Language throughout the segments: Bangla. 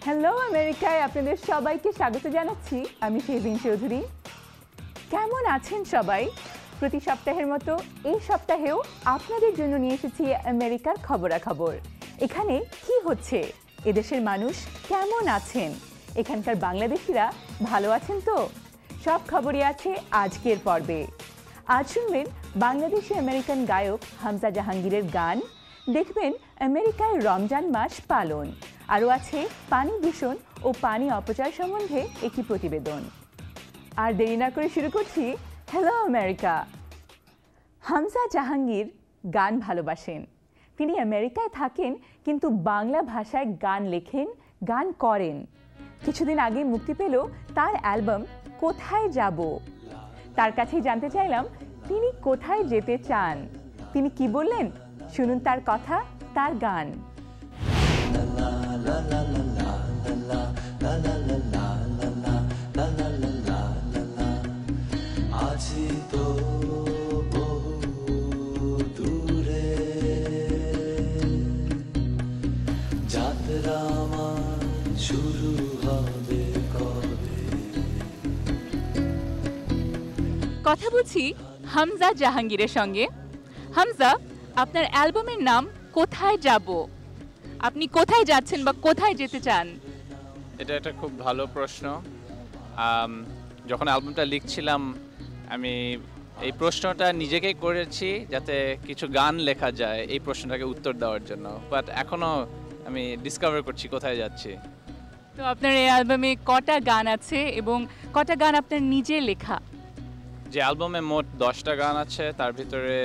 হ্যালো আমেরিকায় আপনাদের সবাইকে স্বাগত জানাচ্ছি। আমি শেহজিন চৌধুরী। কেমন আছেন সবাই? প্রতি সপ্তাহের মতো এই সপ্তাহেও আপনাদের জন্য নিয়ে এসেছি আমেরিকার খবরাখবর। এখানে কি হচ্ছে, এদেশের মানুষ কেমন আছেন, এখানকার বাংলাদেশিরা ভালো আছেন তো? সব খবরই আছে আজকের পর্বে। আজ শুনবেন বাংলাদেশি আমেরিকান গায়ক হামজা জাহাঙ্গীরের গান, দেখবেন আমেরিকায় রমজান মাস পালন, আরও আছে পানি দূষণ ও পানি অপচয় সম্বন্ধে একটি প্রতিবেদন। আর দেরি না করে শুরু করছি হ্যালো আমেরিকা। হামজা জাহাঙ্গীর গান ভালোবাসেন। তিনি আমেরিকায় থাকেন কিন্তু বাংলা ভাষায় গান লেখেন, গান করেন। কিছুদিন আগে মুক্তি পেল তার অ্যালবাম কোথায় যাব। তার কাছেই জানতে চাইলাম তিনি কোথায় যেতে চান, তিনি কি বললেন। শুনুন তার কথা, তার গান। আছি তো বহু দূরে, যাত্রা আমার শুরু হবে কবে। কথা বলছি হামজা জাহাঙ্গীরের সঙ্গে। হামজা, আপনার অ্যালবামের নাম কোথায় যাব। আপনি কোথায় যাচ্ছেন বা কোথায় যেতে চান? এটা একটা খুব ভালো প্রশ্ন। যখন অ্যালবামটা লিখছিলাম আমি এই প্রশ্নটা নিজেকেই করেছি যাতে কিছু গান লেখা যায় এই প্রশ্নটাকে উত্তর দেওয়ার জন্য, বাট এখনও আমি ডিসকভার করছি কোথায় যাচ্ছি। তো আপনার এই অ্যালবামে কটা গান আছে এবং কটা গান আপনার নিজের লেখা? যে অ্যালবামে মোট 10টা গান আছে, তার ভিতরে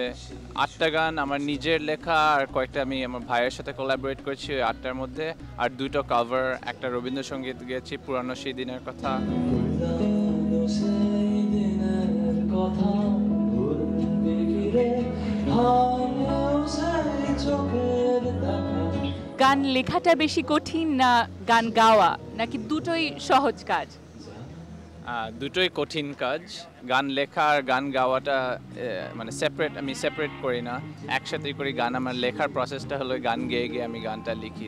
8টা গান আমার নিজের লেখা আর কয়েকটা আমি আমার ভাইয়ের সাথে কোলাবোরেট করেছি ওই 8টার মধ্যে, আর 2টো কভার, একটা রবীন্দ্রসঙ্গীত গেয়েছি পুরানো সেই দিনের কথা। গান লেখাটা বেশি কঠিন না গান গাওয়া, নাকি দুটোই সহজ কাজ? দুটোই কঠিন কাজ। গান লেখা আর গান গাওয়াটা মানে সেপারেট, আমি সেপারেট করি না, একসাথেই করি। গান আমার লেখার প্রসেসটা হলো গান গেয়ে গিয়ে আমি গানটা লিখি।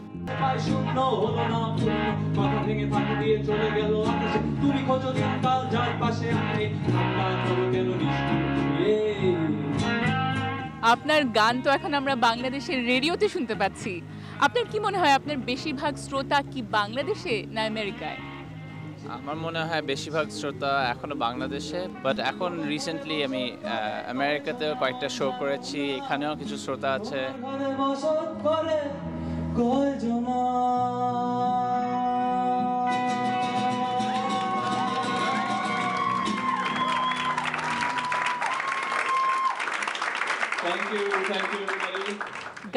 আপনার গান তো এখন আমরা বাংলাদেশের রেডিওতে শুনতে পাচ্ছি। আপনার কি মনে হয় আপনার বেশিরভাগ শ্রোতা কি বাংলাদেশে না আমেরিকায়? আমার মনে হয় বেশিরভাগ শ্রোতা এখনো বাংলাদেশে, বাট এখন রিসেন্টলি আমি আমেরিকাতেও কয়েকটা শো করেছি, এখানেও কিছু শ্রোতা আছে।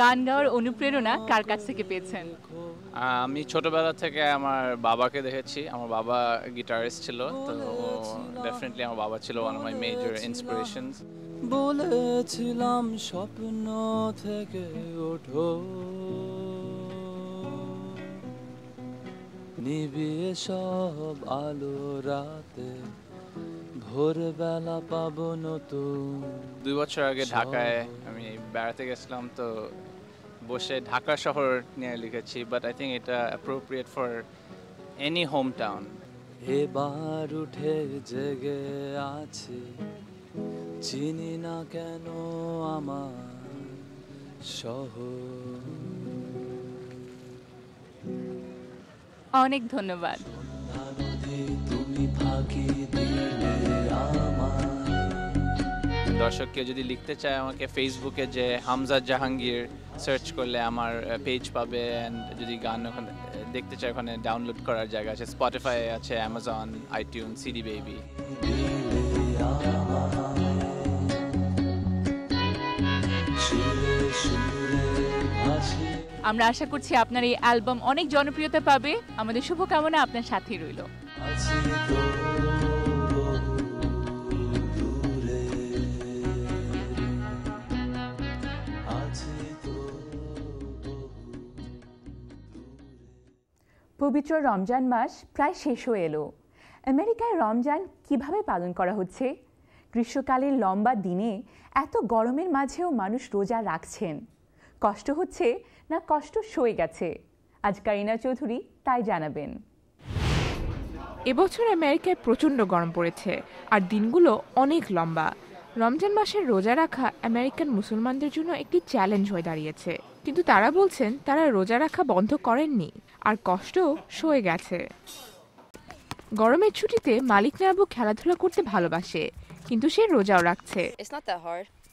গান গাওয়ার অনুপ্রেরণা কার কাছ থেকে পেয়েছেন? আমি ছোটবেলা থেকে আমার বাবাকে দেখেছি। আমার বাবা গিটারিস্ট ছিল, তো ডেফিনেটলি আমার বাবা ছিল ওয়ান অফ মাই মেজর ইন্সপিরেশনস। বলেছিলাম স্বপ্ন থেকে ওঠো, নিভিয়ে সব আলো রাতে, ভোরবেলা পাবো নতুন। 2 বছর আগে ঢাকায় আমি বেড়াতে গেছিলাম, তো বসে ঢাকা শহর নিয়ে লিখেছি, বাট আই থিঙ্ক এটা appropriate for any home town. এবার উঠে জেগে আছি, চিনি না কেন আমার শহর। অনেক ধন্যবাদ। তুমি ফাঁকি দিলে আমার। দর্শক কেউ যদি লিখতে চায় আমাকে ফেসবুকে যে হামজা জাহাঙ্গীর সার্চ করলে আমার পেজ পাবে, অ্যান্ড যদি গান ওখানে দেখতে চায় ওখানে ডাউনলোড করার জায়গা আছে, স্পটিফাই আছে, অ্যামাজন, আইটিউন, সিডি বেবি। আমরা আশা করছি আপনার এই অ্যালবাম অনেক জনপ্রিয়তা পাবে। আমাদের শুভকামনা আপনার সাথেই রইল। পবিত্র রমজান মাস প্রায় শেষ হয়ে এলো। আমেরিকায় রমজান কিভাবে পালন করা হচ্ছে? গ্রীষ্মকালের লম্বা দিনে এত গরমের মাঝেও মানুষ রোজা রাখছেন। কষ্ট হচ্ছে না কষ্ট সয়ে গেছে? আজ কারিনা চৌধুরী তাই জানাবেন। এবছর আমেরিকায় প্রচণ্ড গরম পড়েছে আর দিনগুলো অনেক লম্বা। রমজান মাসের রোজা রাখা আমেরিকান মুসলমানদের জন্য একটি চ্যালেঞ্জ হয়ে দাঁড়িয়েছে, কিন্তু তারা বলছেন তারা রোজা রাখা বন্ধ করেননি আর কষ্টও সয়ে গেছে। গরমের ছুটিতে মালিক নাবু খেলাধুলা করতে ভালোবাসে, কিন্তু সে রোজাও রাখছে।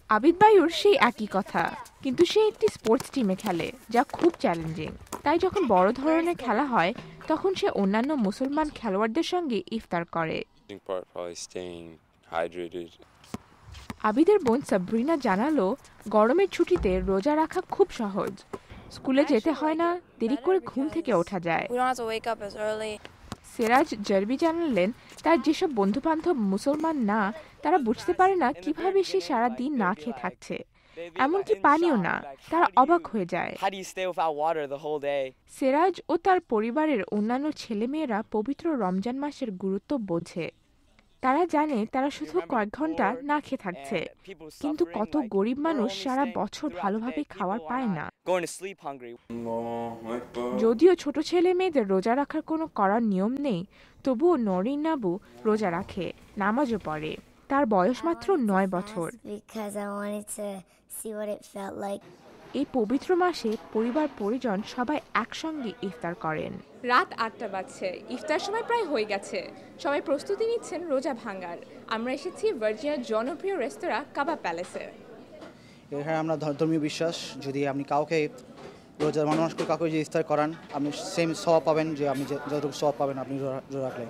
আবিদ বায়ুর সেই একই কথা, কিন্তু সে একটি স্পোর্টস টিমে খেলে যা খুব চ্যালেঞ্জিং। তাই যখন বড় ধরনের খেলা হয় তখন সে অন্যান্য মুসলমান খেলোয়াড়দের সঙ্গে ইফতার করে। আবিদের বোন সাবরিনা জানালো, গরমের ছুটিতে রোজা রাখা খুব সহজ। স্কুলে যেতে হয় না, দেরি করে ঘুম থেকে ওঠা যায়। সিরাজ জারবি জানালেন, তার যেসব বন্ধু বান্ধব মুসলমান না, তারা বুঝতে পারে না কিভাবে সে সারা দিন না খেয়ে থাকছে, এমনকি পানিও না। তারা অবাক হয়ে যায়। সিরাজ ও তার পরিবারের অন্যান্য ছেলেমেয়েরা পবিত্র রমজান মাসের গুরুত্ব বোঝে। তারা জানে তারা শুধু কয়েক ঘন্টা না খেয়ে থাকছে, কিন্তু কত গরিব মানুষ সারা বছর ভালোভাবে খাবার পায় না। যদিও ছোট ছেলে মেয়েদের রোজা রাখার কোনো করার নিয়ম নেই, তবুও নরিন নাবু রোজা রাখে, নামাজও পড়ে। তার বয়স মাত্র 9 বছর। এই পবিত্র মাসে পরিবার পরিজন সবাই একসঙ্গে ইফতার করেন। রাত 8টা বাজছে, ইফতার সময় প্রায় হয়ে গেছে। সবাই প্রস্তুতি নিচ্ছেন রোজা ভাঙার। আমরা এসেছি ভার্জিনিয়ার জনপ্রিয় রেস্তোরাঁ কাবাব প্যালেসে। এখানে আমরা ধর্মীয় বিশ্বাস, যদি আপনি কাউকে রোজা মানুষ করে কাউকে যে ইফতার করান, আপনি সেম সওয়াব পাবেন, যে আপনি যতটুকু সওয়াব পাবেন আপনি রোজা রাখলে।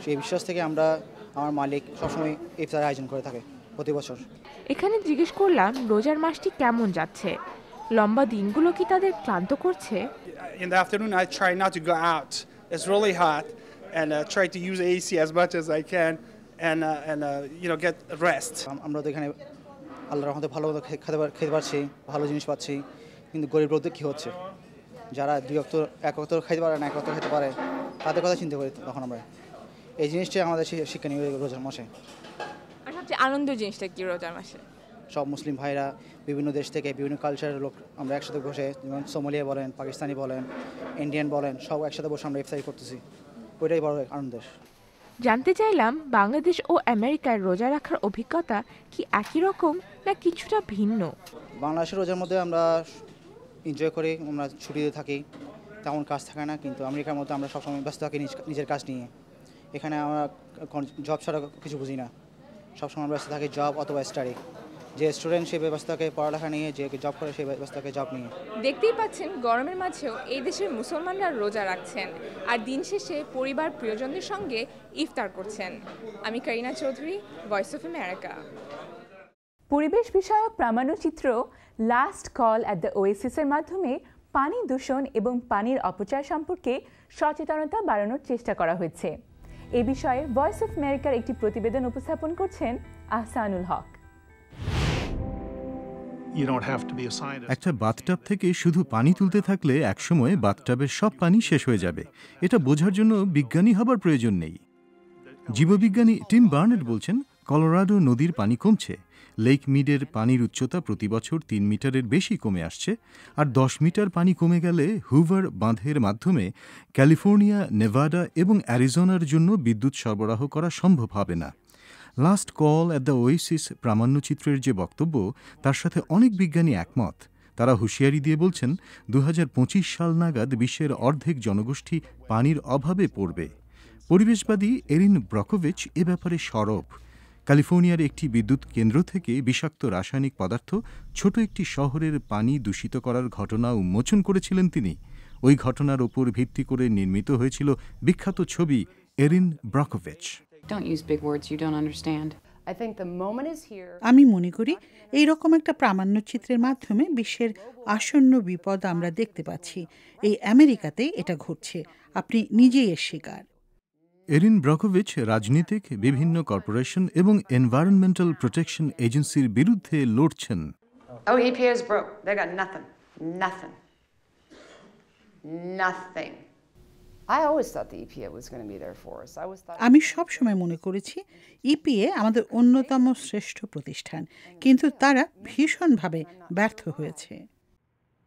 সেই বিশ্বাস থেকে আমার মালিক সবসময় ইফতার আয়োজন করে থাকে প্রতি বছর। এখানে জিজ্ঞেস করলাম রোজার মাসটি কেমন যাচ্ছে, লম্বা দিনগুলো কি তাদের ক্লান্ত করছে। In the afternoon I try not to go out. It's really hot and try to use AC as much as I can and get rest. আমরা তো এখানে আল্লাহর রহমতে ভালো মতো খেতে পারছি, ভালো জিনিস পাচ্ছি, কিন্তু গরিব লোকদের কী হচ্ছে, যারা এক ওয়াক্ত খাইতে পারে না, এক ওয়াক্ত খেতে পারে, তাদের কথা চিন্তা করি তখন আমরা। এই জিনিসটাই আমাদের শিক্ষা নিয়ে রোজার মাসে। আর সবচেয়ে আনন্দের জিনিসটা কি রোজার মাসে? সব মুসলিম ভাইরা বিভিন্ন দেশ থেকে বিভিন্ন কালচারের লোক আমরা একসাথে বসে, যেমন সোমালিয়া বলেন, পাকিস্তানি বলেন, ইন্ডিয়ান বলেন, সব একসাথে বসে আমরা ইফতারি করতেছি। ওইটাই বড় আনন্দের। জানতে চাইলাম বাংলাদেশ ও আমেরিকায় রোজা রাখার অভিজ্ঞতা কি একই রকম না কিছুটা ভিন্ন। বাংলাদেশের রোজার মধ্যে আমরা এনজয় করি, আমরা ছুটিতে থাকি, তেমন কাজ থাকে না, কিন্তু আমেরিকার মধ্যে আমরা সবসময় ব্যস্ত থাকি নিজের কাজ নিয়ে। এখানে আমরা জব ছাড়া কিছু বুঝি না, সবসময় ব্যস্ত থাকি জব অথবা স্টাডি। যে স্টুডেন্ট সে ব্যবস্থাকে পড়ালেখা নিয়ে, যে জব করে সেই ব্যবস্থাকে জব নিয়ে। দেখতেই পাচ্ছেন গরমের মাঝেও এই দেশের মুসলমানরা রোজা রাখছেন আর দিন শেষে পরিবার প্রিয়জনদের সঙ্গে ইফতার করছেন। আমি Kareena Chowdhury, voice of America. পরিবেশ বিষয়ক প্রামাণ্যচিত্র লাস্ট কল অ্যাট দ্য ওয়েসিসের মাধ্যমে পানি দূষণ এবং পানির অপচয় সম্পর্কে সচেতনতা বাড়ানোর চেষ্টা করা হয়েছে। এ বিষয়ে ভয়েস অফ আমেরিকার একটি প্রতিবেদন উপস্থাপন করছেন আহসানুল হক। একটা বাথটাব থেকে শুধু পানি তুলতে থাকলে একসময় বাথটাবের সব পানি শেষ হয়ে যাবে। এটা বোঝার জন্য বিজ্ঞানী হবার প্রয়োজন নেই। জীববিজ্ঞানী টিম বার্নেট বলছেন, কলোরাডো নদীর পানি কমছে। লেক মিডের পানির উচ্চতা প্রতি বছর 3 মিটারের বেশি কমে আসছে, আর 10 মিটার পানি কমে গেলে হুভার বাঁধের মাধ্যমে ক্যালিফোর্নিয়া, নেভাডা এবং অ্যারিজোনার জন্য বিদ্যুৎ সরবরাহ করা সম্ভব হবে না। Last call at the Oasis প্রামাণ্যচিত্রের যে বক্তব্য, তার সাথে অনেক বিজ্ঞানী একমত। তারা হুঁশিয়ারি দিয়ে বলছেন 2025 সাল নাগাদ বিশ্বের অর্ধেক জনগোষ্ঠী পানির অভাবে পড়বে। পরিবেশবাদী এরিন ব্রকোভিচ এ ব্যাপারে সরব। ক্যালিফোর্নিয়ার একটি বিদ্যুৎ কেন্দ্র থেকে বিষাক্ত রাসায়নিক পদার্থ ছোট একটি শহরের পানি দূষিত করার ঘটনা উন্মোচন করেছিলেন তিনি। ওই ঘটনার ওপর ভিত্তি করে নির্মিত হয়েছিল বিখ্যাত ছবি এরিন ব্রকোভিচ। আমি মনে করি এই রকম একটা প্রামাণ্যচিত্রের মাধ্যমে বিশ্বের আসন্ন বিপদ আমরা দেখতে পাচ্ছি। এই আমেরিকাতে এটা ঘটছে, আপনি নিজেই এর শিকার। এরিন ব্রকোভিচ রাজনীতিক, বিভিন্ন কর্পোরেশন এবং এনভায়রনমেন্টাল প্রোটেকশন এজেন্সির বিরুদ্ধে লড়ছেন। EPA is broke. They got nothing. I always thought the EPA was going to be there for us. আমি সব সময় মনে করেছি ইপিএ আমাদের অন্যতম শ্রেষ্ঠ প্রতিষ্ঠান, কিন্তু তারা ভীষণভাবে ব্যর্থ হয়েছে।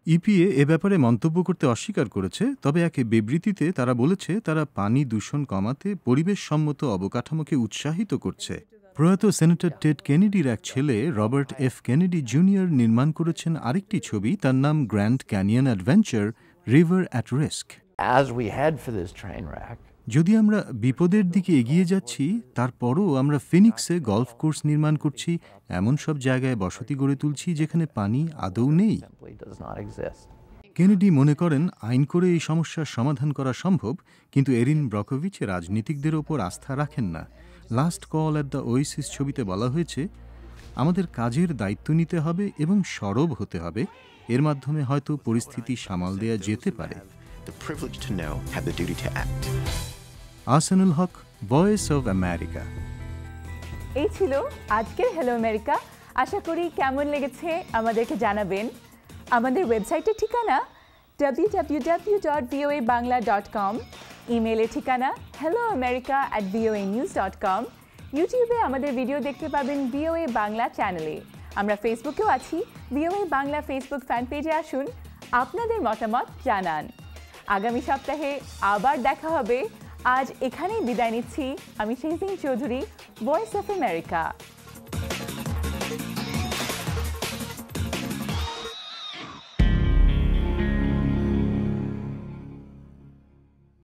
ইপিএ এ ব্যাপারে মন্তব্য করতে অস্বীকার করেছে, তবে এক বিবৃতিতে তারা বলেছে তারা পানি দূষণ কমাতে পরিবেশসম্মত অবকাঠামোকে উৎসাহিত করছে। প্রয়াত সেনেটর টেড কেনেডির এক ছেলে রবার্ট এফ কেনেডি জুনিয়র নির্মাণ করেছেন আরেকটি ছবি, তার নাম grand canyon adventure river at risk. যদি আমরা বিপদের দিকে এগিয়ে যাচ্ছি, তারপরও আমরা ফিনিক্সে গলফ কোর্স নির্মাণ করছি, এমন সব জায়গায় বসতি গড়ে তুলছি যেখানে পানি আদৌ নেই। কেনেডি মনে করেন আইন করে এই সমস্যার সমাধান করা সম্ভব, কিন্তু এরিন ব্রকোভিচ রাজনীতিকদের ওপর আস্থা রাখেন না। Last call at the Oasis ছবিতে বলা হয়েছে, আমাদের কাজের দায়িত্ব নিতে হবে এবং সরব হতে হবে, এর মাধ্যমে হয়তো পরিস্থিতি সামাল দেয়া যেতে পারে। আহসানুল হক, ভয়েস অব আমেরিকা। এই ছিল আজকের হ্যালো আমেরিকা। আশা করি কেমন লেগেছে আমাদেরকে জানাবেন। আমাদের ওয়েবসাইটের ঠিকানা www.voabangla.com, ইমেইলের ঠিকানা helloamerica@voanews.com, ইউটিউবে আমাদের ভিডিও দেখতে পাবেন VOA বাংলা চ্যানেলে। আমরা ফেসবুকেও আছি, VOA বাংলা ফেসবুক ফ্যান পেজে আসুন, আপনাদের মতামত জানান। আগামী সপ্তাহে আবার দেখা হবে। আজ এখানেই বিদায় নিচ্ছি। আমি শেহজিন চৌধুরী, ভয়েস অফ আমেরিকা।